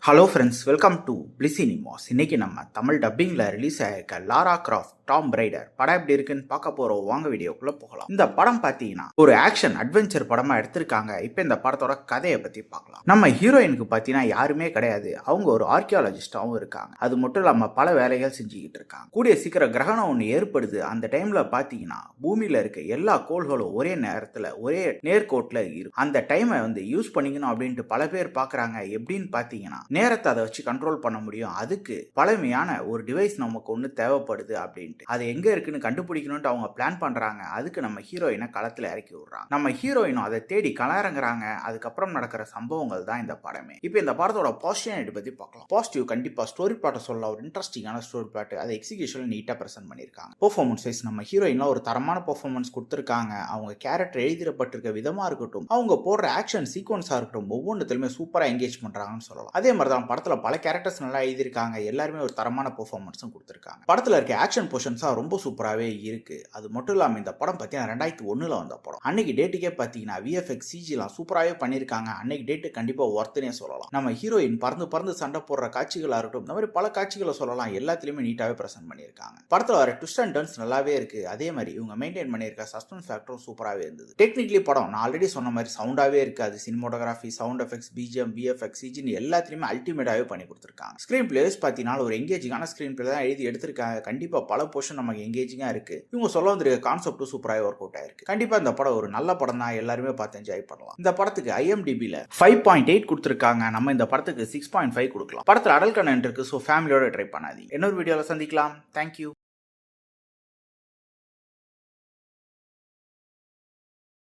Hello friends, welcome to பிளிசினிமாஸ். இன்னைக்கு நம்ம தமிழ் டப்பிங்கில் ரிலீஸ் ஆயிருக்க லாரா கிராஃப்ட் டாம் பிரைடர் படம் எப்படி இருக்குன்னு பார்க்க போகிறோம். வாங்க வீடியோக்குள்ளே போகலாம். இந்த படம் பார்த்தீங்கன்னா ஒரு ஆக்ஷன் அட்வென்ச்சர் படமாக எடுத்திருக்காங்க. இப்போ இந்த படத்தோட கதையை பற்றி பார்க்கலாம். நம்ம ஹீரோயினுக்கு பார்த்தீங்கன்னா யாருமே கிடையாது. அவங்க ஒரு ஆர்கியாலஜிஸ்டாகவும் இருக்காங்க. அது மட்டும் இல்லாமல் பல வேலைகள் செஞ்சுக்கிட்டு இருக்காங்க. கூடிய சீக்கிரம் கிரகணம் ஒன்று ஏற்படுது. அந்த டைமில் பார்த்தீங்கன்னா பூமியில் இருக்க எல்லா கோள்களும் ஒரே நேரத்தில் ஒரே நேர்கோட்டில் இருக்கும். அந்த டைமை யூஸ் பண்ணிக்கணும் அப்படின்ட்டு பல பேர் பார்க்குறாங்க. எப்படின்னு பார்த்தீங்கன்னா நேரத்தை அதை வச்சு கண்ட்ரோல் பண்ண முடியும். அதுக்கு பழமையான ஒரு டிவைஸ் நமக்கு ஒன்று தேவைப்படுது அப்படின்ட்டு அது எங்க இருக்குன்னு கண்டுபிடிக்கணும்னு அவங்க பிளான் பண்றாங்க. அதுக்கு நம்ம ஹீரோயினை களத்துல இறக்கி விடுறாங்க. நம்ம ஹீரோயினும் அதை தேடி களறங்குறாங்க. அதுக்கப்புறம் நடக்கிற சம்பவங்கள் தான் இந்த படமே. இப்போ இந்த படத்தோட பாசிட்டிவ் பத்தி பார்க்கலாம். பாசிட்டிவ் கண்டிப்பா ஸ்டோரி பிளாட்டை சொல்ல ஒரு இன்ட்ரெஸ்டிங்கான ஸ்டோரி பிளாட். அதை எக்ஸிகியூஷன் நீட்டா பிரசன்ட் பண்ணிருக்காங்க. பெர்ஃபார்மன்ஸ் வைஸ் நம்ம ஹீரோயின்ல ஒரு தரமான பெர்ஃபார்மன்ஸ் கொடுத்திருக்காங்க. அவங்க கேரக்டர் எழுதிடப்பட்டிருக்க விதமா இருக்கட்டும், அவங்க போடுற ஆக்ஷன் சீக்வன்ஸா இருக்கட்டும், ஒவ்வொன்றுத்திலுமே சூப்பரா என்கேஜ் பண்றாங்கன்னு சொல்லலாம். அதே மாதிரி தான் படத்துல பல கேரக்டர்ஸ் நல்லா எழுதியிருக்காங்க. எல்லாருமே ஒரு தரமான பெர்ஃபார்மன்ஸும் கொடுத்திருக்காங்க. படத்துல இருக்க ஆக்ஷன் போர்ஷன்ஸா ரொம்ப சூப்பராகவே இருக்கு. அது மட்டும் இல்லாமல் இந்த படம் பார்த்தீங்கன்னா 2001 வந்த படம். அன்னைக்கு டேட்டுக்கே பார்த்தீங்கன்னா விஎஃப்எக்ஸ் சிஜிலாம் சூப்பராகவே பண்ணியிருக்காங்க. அன்னைக்கு டேட்டு கண்டிப்பாக ஒர்த்துனே சொல்லலாம். நம்ம ஹீரோயின் பறந்து பறந்து சண்டை போடுற காட்சிகளாக இருக்கட்டும், இந்த மாதிரி பல காட்சிகளை சொல்லலாம். எல்லாத்துலேயுமே நீட்டாகவே ப்ரெசென்ட் பண்ணியிருக்காங்க. படத்தில் வர ட்விஸ்ட் அண்ட் டர்ன்ஸ் நல்லாவே இருக்கு. அதே மாதிரி இவங்க மெயின்டைன் பண்ணியிருக்க சஸ்பென்ஸ் ஃபேக்டரும் சூப்பராகவே இருந்தது. டெக்னிக்கலி படம் நான் ஆல்ரெடி சொன்ன மாதிரி சவுண்டாகவே இருக்காது. Cinematography, sound effects, BGM, VFX, சிஜின்னு எல்லாத்துலேயுமே அல்டிமேட்டாகவே பண்ணி கொடுத்துருக்காங்க. ஸ்க்ரீன் பிளேஸ் பார்த்தீங்கன்னா ஒரு எங்கேஜிங்கான ஸ்க்ரீன் பிளே தான் எழுதி எடுத்திருக்காங்க. கண்டிப்பாக பல போர்ஷன் நமக்கு எங்கேஜிங்காக இருக்கு. இவங்க சொல்ல வந்திருக்க கான்செப்டும் சூப்பராக ஒர்க் அவுட் ஆயிருக்கு. கண்டிப்பா இந்த படம் ஒரு நல்ல படம் தான். எல்லாருமே பார்த்து என்ஜாய் பண்ணலாம். இந்த படத்துக்கு IMDbல 5.8 கொடுத்திருக்காங்க. நம்ம இந்த படத்துக்கு 6.5 கொடுக்கலாம். படத்துல அடல்ட் கண்டென்ட் இருக்கு. ஸோ ஃபேமிலியோட ட்ரை பண்ணாதீங்க. இன்னொரு வீடியோல சந்திக்கலாம். தேங்க்யூ.